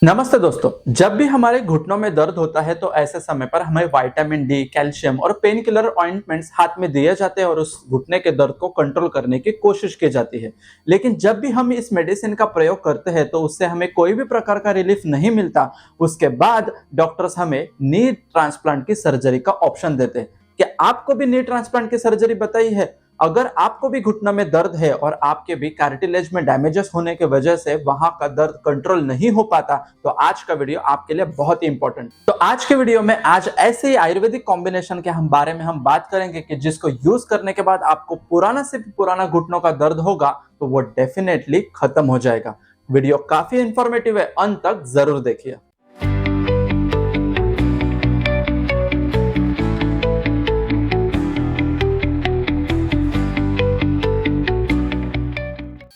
नमस्ते दोस्तों। जब भी हमारे घुटनों में दर्द होता है तो ऐसे समय पर हमें विटामिन डी, कैल्शियम और पेन किलर ऑइंटमेंट्स हाथ में दिए जाते हैं और उस घुटने के दर्द को कंट्रोल करने की कोशिश की जाती है। लेकिन जब भी हम इस मेडिसिन का प्रयोग करते हैं तो उससे हमें कोई भी प्रकार का रिलीफ नहीं मिलता। उसके बाद डॉक्टर्स हमें नी ट्रांसप्लांट की सर्जरी का ऑप्शन देते हैं। क्या आपको भी नी ट्रांसप्लांट की सर्जरी बताई है? अगर आपको भी घुटना में दर्द है और आपके भी कार्टिलेज में डैमेजेस होने की वजह से वहां का दर्द कंट्रोल नहीं हो पाता, तो आज का वीडियो आपके लिए बहुत ही इंपॉर्टेंट। तो आज के वीडियो में आज ऐसे ही आयुर्वेदिक कॉम्बिनेशन के बारे में हम बात करेंगे कि जिसको यूज करने के बाद आपको पुराना से पुराना घुटनों का दर्द होगा तो वो डेफिनेटली खत्म हो जाएगा। वीडियो काफी इंफॉर्मेटिव है, अंत तक जरूर देखिए।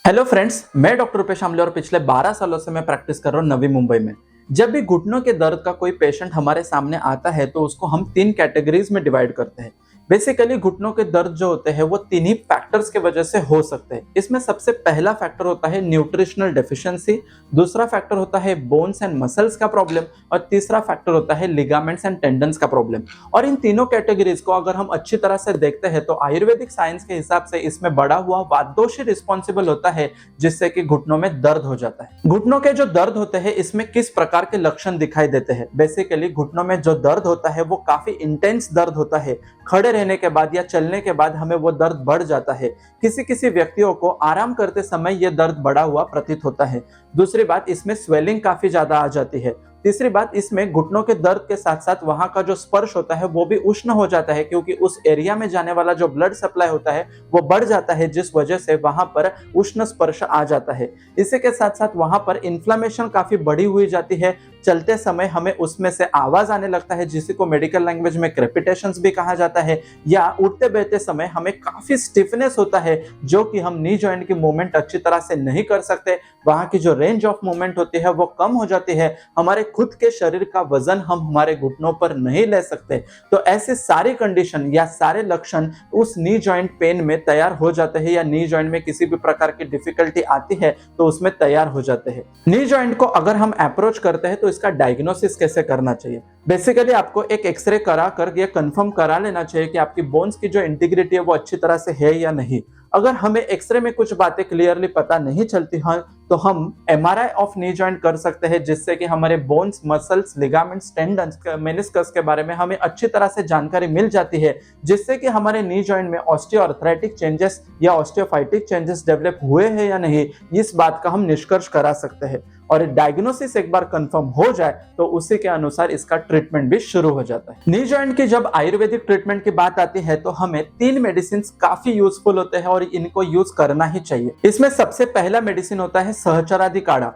हेलो फ्रेंड्स, मैं डॉक्टर रुपेश आमले और पिछले 12 सालों से मैं प्रैक्टिस कर रहा हूँ नवी मुंबई में। जब भी घुटनों के दर्द का कोई पेशेंट हमारे सामने आता है तो उसको हम 3 कैटेगरीज में डिवाइड करते हैं। बेसिकली घुटनों के दर्द जो होते हैं वो 3 ही फैक्टर्स के वजह से हो सकते हैं। इसमें सबसे पहला फैक्टर होता है न्यूट्रिशनल डेफिशिएंसी, दूसरा फैक्टर होता है बोन्स एंड मसल्स का प्रॉब्लम और तीसरा फैक्टर होता है लिगामेंट्स एंड टेंडन्स का प्रॉब्लम। और इन तीनों कैटेगरीज को अगर हम अच्छी तरह से देखते हैं तो आयुर्वेदिक साइंस के हिसाब से इसमें बढ़ा हुआ वातदोष ही रिस्पॉन्सिबल होता है जिससे कि घुटनों में दर्द हो जाता है। घुटनों के जो दर्द होते हैं इसमें किस प्रकार के लक्षण दिखाई देते हैं? बेसिकली घुटनों में जो दर्द होता है वो काफी इंटेंस दर्द होता है। खड़े रहने के बाद या चलने के बाद हमें वो दर्द बढ़ जाता है। किसी किसी व्यक्तियों को आराम करते समय ये दर्द बढ़ा हुआ प्रतीत होता है। दूसरी बात, इसमें स्वेलिंग काफी ज्यादा आ जाती है। तीसरी बात, इसमें घुटनों के दर्द के साथ साथ वहां का जो स्पर्श होता है वो भी उष्ण हो जाता है, क्योंकि उस एरिया में जाने वाला जो ब्लड सप्लाई होता है वो बढ़ जाता है, जिस वजह से वहां पर उष्ण स्पर्श आ जाता है। इसी के साथ साथ वहां पर इन्फ्लेमेशन काफी बढ़ी हुई जाती है। चलते समय हमें उसमें से आवाज आने लगता है, जिसी को मेडिकल लैंग्वेज में क्रेपिटेशंस भी कहा जाता है। या उठते बैठते समय हमें काफी स्टिफनेस होता है, जो कि हम नी जॉइंट की मूवमेंट अच्छी तरह से नहीं कर सकते। वहां की जो रेंज ऑफ मूवमेंट होती है वो कम हो जाती है। हमारे खुद के शरीर का वजन हम हमारे घुटनों पर नहीं ले सकते। तो ऐसे सारी कंडीशन या सारे लक्षण उस नी जॉइंट पेन में तैयार हो जाते हैं, या नी जॉइंट में किसी भी प्रकार की डिफिकल्टी आती है तो उसमें तैयार हो जाते हैं। नी जॉइंट को अगर हम अप्रोच करते हैं तो इसका डायग्नोसिस कैसे करना चाहिए? बेसिकली आपको एक एक्सरे करा कर ये कंफर्म करा लेना चाहिए कि आपकी बोन्स की जो इंटीग्रिटी है वो अच्छी तरह से है या नहीं। अगर हमें एक्सरे में कुछ बातें क्लियरली पता नहीं चलती हैं तो हम एमआरआई ऑफ नी जॉइंट कर सकते हैं, जिससे कि हमारे bones, muscles, ligaments, tendons, meniscus के बारे में हमें अच्छी तरह से जानकारी मिल जाती है, जिससे कि हमारे नी जॉइंट में ऑस्टियोआर्थराइटिक चेंजेस या ऑस्टियोफाइटिक चेंजेस डेवलप हुए हैं या नहीं, इस बात का हम निष्कर्ष करा सकते हैं। और डायग्नोसिस एक बार कंफर्म हो जाए तो उसी के अनुसार इसका ट्रीटमेंट भी शुरू हो जाता है। नी जॉइंट की जब आयुर्वेदिक ट्रीटमेंट की बात आती है तो हमें 3 मेडिसिन काफी यूजफुल होते हैं और इनको यूज करना ही चाहिए। इसमें सबसे पहला मेडिसिन होता है सहचरादि काढ़ा।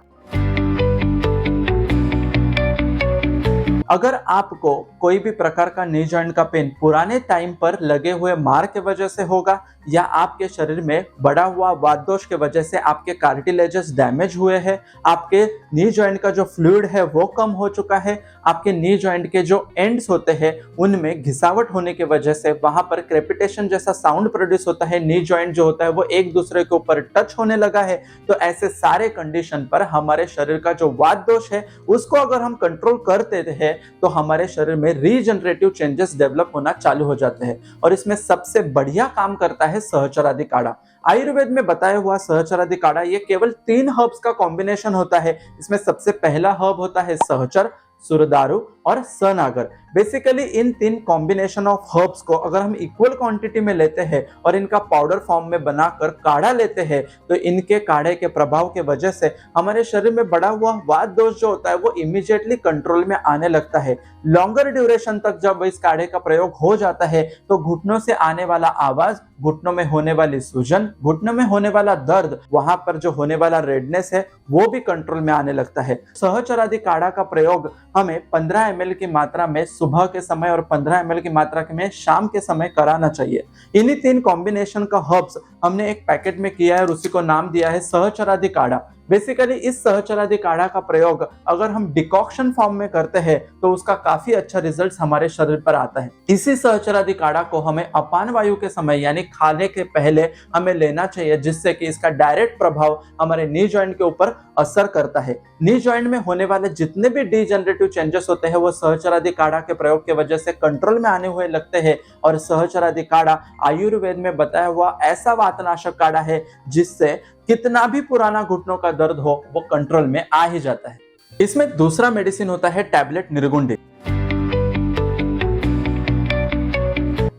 अगर आपको कोई भी प्रकार का नी जॉइंट का पेन पुराने टाइम पर लगे हुए मार के वजह से होगा, या आपके शरीर में बढ़ा हुआ वातदोष के वजह से आपके कार्टिलेजेस डैमेज हुए हैं, आपके नी जॉइंट का जो फ्लूइड है वो कम हो चुका है, आपके नी जॉइंट के जो एंड्स होते हैं उनमें घिसावट होने की वजह से वहां पर क्रेपिटेशन जैसा साउंड प्रोड्यूस होता है, नी जॉइंट जो होता है वो एक दूसरे के ऊपर टच होने लगा है, तो ऐसे सारे कंडीशन पर हमारे शरीर का जो वातदोष है उसको अगर हम कंट्रोल करते हैं तो हमारे शरीर में रीजनरेटिव चेंजेस डेवलप होना चालू हो जाते हैं। और इसमें सबसे बढ़िया काम करता है सहचरादि काढ़ा। आयुर्वेद में बताया हुआ सहचरादि काढ़ा ये केवल 3 हर्ब्स का कॉम्बिनेशन होता है। इसमें सबसे पहला हर्ब होता है सहचर, सुरदारू और सनागर। Basically in 3 combination of herbs को अगर हम इक्वल क्वांटिटी में लेते हैं और इनका पाउडर फॉर्म में बनाकर काढ़ा लेते हैं तो इनके काढ़े के प्रभाव के वजह से हमारे शरीर में बढ़ा हुआ वात दोष जो होता है वो इमीडिएटली कंट्रोल में आने लगता है। लॉन्गर ड्यूरेशन तक जब इस काढ़े का प्रयोग हो जाता है तो घुटनों से आने वाला आवाज, घुटनों में होने वाली सूजन, घुटनों में होने वाला दर्द, वहां पर जो होने वाला रेडनेस है वो भी कंट्रोल में आने लगता है। सहचरादि काढ़ा का प्रयोग हमें 15 ml की मात्रा में सुबह के समय और 15 ml की मात्रा में शाम के समय कराना चाहिए। इन्हीं 3 कॉम्बिनेशन का हर्ब्स हमने एक पैकेट में किया है और उसी को नाम दिया है सहचरादि काढ़ा। बेसिकली इस सहचरादी काढ़ा का प्रयोग अगर हम डिकॉक्शन फॉर्म में करते हैं तो उसका काफी अच्छा रिजल्ट हमारे शरीर पर आता है। इसी सहचरादी काढ़ा को हमें अपान वायु के समय यानी खाने के पहले हमें लेना चाहिए, जिससे कि इसका डायरेक्ट प्रभाव हमारे नी जॉइंट के ऊपर असर करता है। नी जॉइंट में होने वाले जितने भी डीजनरेटिव चेंजेस होते हैं वो सहचरादी काढ़ा के प्रयोग की वजह से कंट्रोल में आने हुए लगते हैं। और सहचरादी काढ़ा आयुर्वेद में बताया हुआ ऐसा वातनाशक काढ़ा है जिससे कितना भी पुराना घुटनों का दर्द हो वो कंट्रोल में आ ही जाता है। इसमें दूसरा मेडिसिन होता है टैबलेट निर्गुंडी।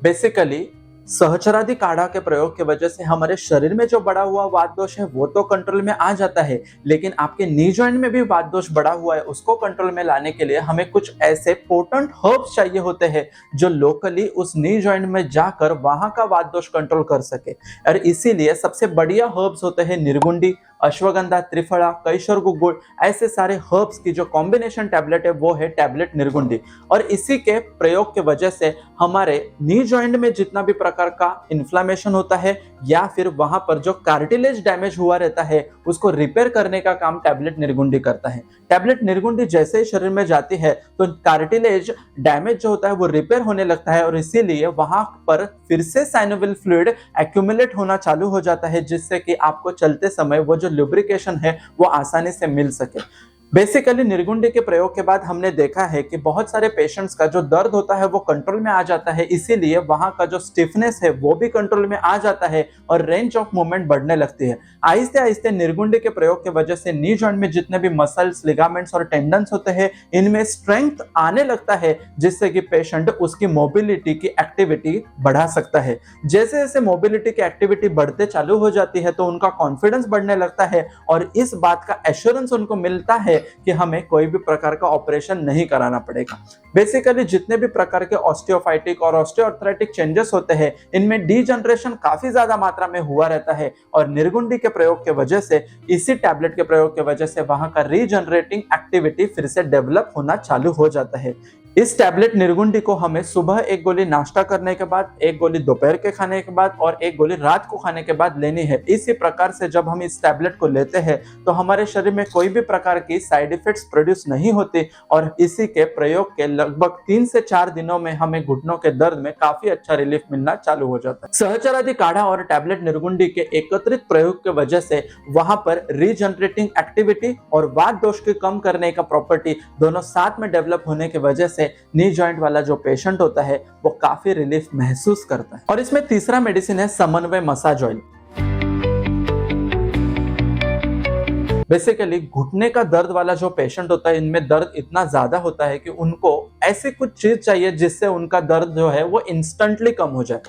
बेसिकली सहचरादी काढ़ा के प्रयोग की वजह से हमारे शरीर में जो बढ़ा हुआ वात दोष है वो तो कंट्रोल में आ जाता है, लेकिन आपके नी जॉइंट में भी वात दोष बढ़ा हुआ है उसको कंट्रोल में लाने के लिए हमें कुछ ऐसे पोटेंट हर्ब्स चाहिए होते हैं जो लोकली उस नी जॉइंट में जाकर वहां का वात दोष कंट्रोल कर सके। और इसीलिए सबसे बढ़िया हर्ब्स होते हैं निर्गुंडी, अश्वगंधा, त्रिफला, कैशोर गुग्गुल, ऐसे सारे हर्ब्स की जो कॉम्बिनेशन टैबलेट है वो है टैबलेट निर्गुंडी। और इसी के प्रयोग के वजह से हमारे नी जॉइंट में जितना भी प्रकार का इन्फ्लामेशन होता है या फिर वहां पर जो कार्टिलेज डैमेज हुआ रहता है उसको रिपेयर करने का काम टैबलेट निर्गुंडी करता है। टैबलेट निर्गुंडी जैसे ही शरीर में जाती है तो कार्टिलेज डैमेज जो होता है वो रिपेयर होने लगता है और इसीलिए वहां पर फिर से साइनोवियल फ्लूइड एक्यूमुलेट होना चालू हो जाता है, जिससे कि आपको चलते समय वो जो लुब्रिकेशन है वो आसानी से मिल सके। बेसिकली निर्गुंडी के प्रयोग के बाद हमने देखा है कि बहुत सारे पेशेंट्स का जो दर्द होता है वो कंट्रोल में आ जाता है, इसीलिए वहां का जो स्टिफनेस है वो भी कंट्रोल में आ जाता है और रेंज ऑफ मूवमेंट बढ़ने लगती है। आहिस्ते आहिस्ते निर्गुंडी के प्रयोग की वजह से नी जॉइंट में जितने भी मसल्स, लिगामेंट्स और टेंडन्स होते हैं इनमें स्ट्रेंथ आने लगता है, जिससे कि पेशेंट उसकी मोबिलिटी की एक्टिविटी बढ़ा सकता है। जैसे जैसे मोबिलिटी की एक्टिविटी बढ़ते चालू हो जाती है तो उनका कॉन्फिडेंस बढ़ने लगता है और इस बात का एश्योरेंस उनको मिलता है कि हमें कोई भी प्रकार का ऑपरेशन नहीं कराना पड़ेगा। बेसिकली जितने भी प्रकार के ऑस्टियोफाइटिक और ऑस्टियोआर्थराइटिक चेंजेस होते हैं इनमें डीजनरेशन काफी ज्यादा मात्रा में हुआ रहता है और निर्गुंडी के प्रयोग के वजह से, इसी टैबलेट के प्रयोग के वजह से वहां का रीजनरेटिंग एक्टिविटी फिर से डेवलप होना चालू हो जाता है। इस टैबलेट निर्गुंडी को हमें सुबह एक गोली नाश्ता करने के बाद, एक गोली दोपहर के खाने के बाद और एक गोली रात को खाने के बाद लेनी है। इसी प्रकार से जब हम इस टैबलेट को लेते हैं तो हमारे शरीर में कोई भी प्रकार की साइड इफेक्ट्स प्रोड्यूस नहीं होती और इसी के प्रयोग के लगभग 3 से 4 दिनों में हमें घुटनों के दर्द में काफी अच्छा रिलीफ मिलना चालू हो जाता है। सहचरादी काढ़ा और टैबलेट निर्गुंडी के एकत्रित प्रयोग के वजह से वहां पर रीजनरेटिंग एक्टिविटी और वात दोष को कम करने का प्रॉपर्टी दोनों साथ में डेवलप होने की वजह से नी जॉइंट वाला जो पेशेंट होता है वो काफी रिलीफ महसूस करता है। और इसमें तीसरा मेडिसिन है समन्वय मसाज ऑयल। बेसिकली घुटने का दर्द वाला जो पेशेंट होता है इनमें दर्द इतना ज्यादा होता है कि उनको ऐसी कुछ चीज चाहिए जिससे उनका दर्द जो है वो इंस्टेंटली कम हो जाए।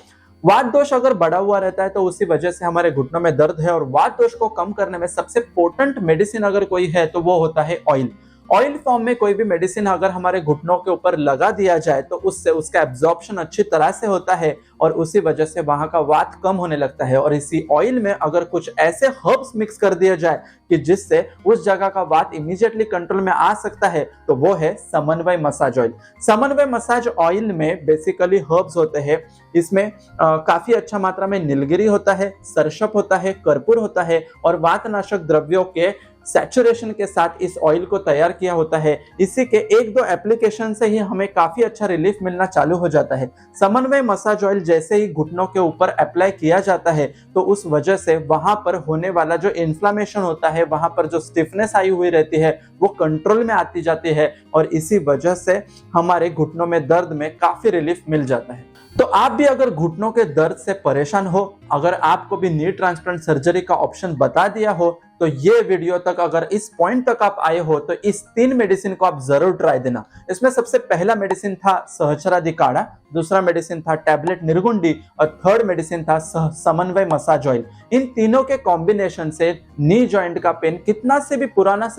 वात दोष अगर बढ़ा हुआ रहता है तो उसी वजह से हमारे घुटनों में दर्द है और वात दोष को कम करने में सबसे पोटेंट मेडिसिन अगर कोई है तो वो होता है ऑयल। ऑयल फॉर्म में कोई भी मेडिसिन अगर हमारे घुटनों के ऊपर लगा दिया जाए तो उससे उसका एब्जॉर्प्शन अच्छी तरह से होता है और उसी वजह से वहां का वात कम होने लगता है। और इसी ऑयल में अगर कुछ ऐसे हर्ब्स मिक्स कर दिया जाए कि जिससे उस जगह का वात इमीडिएटली कंट्रोल में आ सकता है तो वो है समन्वय मसाज ऑयल। समन्वय मसाज ऑयल में बेसिकली हर्ब्स होते हैं, इसमें काफी अच्छा मात्रा में नीलगिरी होता है, सरसप होता है, कर्पूर होता है और वातनाशक द्रव्यों के सैचुरेशन के साथ इस ऑयल को तैयार किया होता है। इसी के 1-2 एप्लीकेशन से ही हमें काफी अच्छा रिलीफ मिलना चालू हो जाता है। समन्वय मसाज ऑयल जैसे ही घुटनों के ऊपर अप्लाई किया जाता है तो उस वजह से वहां पर होने वाला जो इन्फ्लामेशन होता है, वहां पर जो स्टिफनेस आई हुई रहती है वो कंट्रोल में आती जाती है और इसी वजह से हमारे घुटनों में दर्द में काफी रिलीफ मिल जाता है। तो आप भी अगर घुटनों के दर्द से परेशान हो, अगर आपको भी नी ट्रांसप्लांट सर्जरी का ऑप्शन बता दिया हो तो ये वीडियो तक अगर इस पॉइंट तक आप आए हो तो इस 3 मेडिसिन को आप जरूर ट्राई देना। इसमें सबसे पहला मेडिसिन था सहचरादी काढ़ा, दूसरा मेडिसिन था टैबलेट निर्गुंडी और थर्ड मेडिसिन था समन्वय मसाज ऑयल। इन तीनों के कॉम्बिनेशन से नी जॉइंट का पेन कितना से भी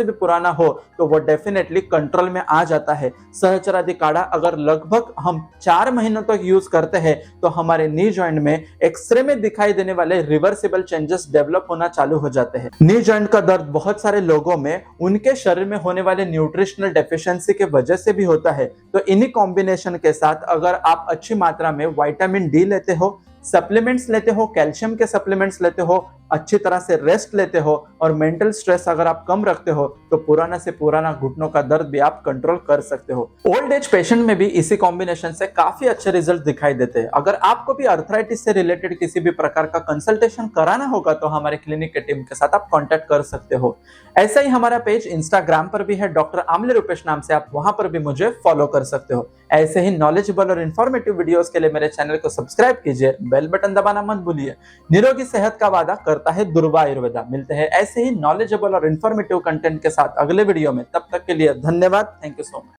पुराना हो तो वो डेफिनेटली कंट्रोल में आ जाता है। सहचरादी काढ़ा अगर लगभग हम 4 महीनों तक यूज करते हैं तो हमारे नी जॉइंट में एक्सरे में दिखाई देने वाले रिवर्सिबल चेंजेस डेवलप होना चालू हो जाते हैं। नी जॉइंट का दर्द बहुत सारे लोगों में उनके शरीर में होने वाले न्यूट्रिशनल डेफिशिएंसी के वजह से भी होता है। तो इन्हीं कॉम्बिनेशन के साथ अगर आप अच्छी मात्रा में विटामिन डी लेते हो, सप्लीमेंट्स लेते हो, कैल्शियम के सप्लीमेंट्स लेते हो, अच्छी तरह से रेस्ट लेते हो और मेंटल स्ट्रेस अगर आप कम रखते हो तो पुराना से पुराना घुटनों का दर्द भी आप कंट्रोल कर सकते हो। ओल्ड एज पेशेंट में भी इसी कॉम्बिनेशन से काफी अच्छे रिजल्ट दिखाई देते हैं। अगर आपको भी अर्थराइटिस से रिलेटेड किसी भी प्रकार का कंसल्टेशन कराना होगा तो हमारे क्लिनिक के टीम के साथ आप कांटेक्ट कर सकते हो। ऐसा ही हमारा पेज इंस्टाग्राम पर भी है, डॉक्टर आमले रूपेश नाम से, आप वहां पर भी मुझे फॉलो कर सकते हो। ऐसे ही नॉलेजेबल और इन्फॉर्मेटिव वीडियोस के लिए मेरे चैनल को सब्सक्राइब कीजिए, बेल बटन दबाना मत भूलिए। निरोगी सेहत का वादा करता है दुर्वा आयुर्वेदा। मिलते हैं ऐसे ही नॉलेजेबल और इन्फॉर्मेटिव कंटेंट के साथ अगले वीडियो में, तब तक के लिए धन्यवाद। Thank you so much.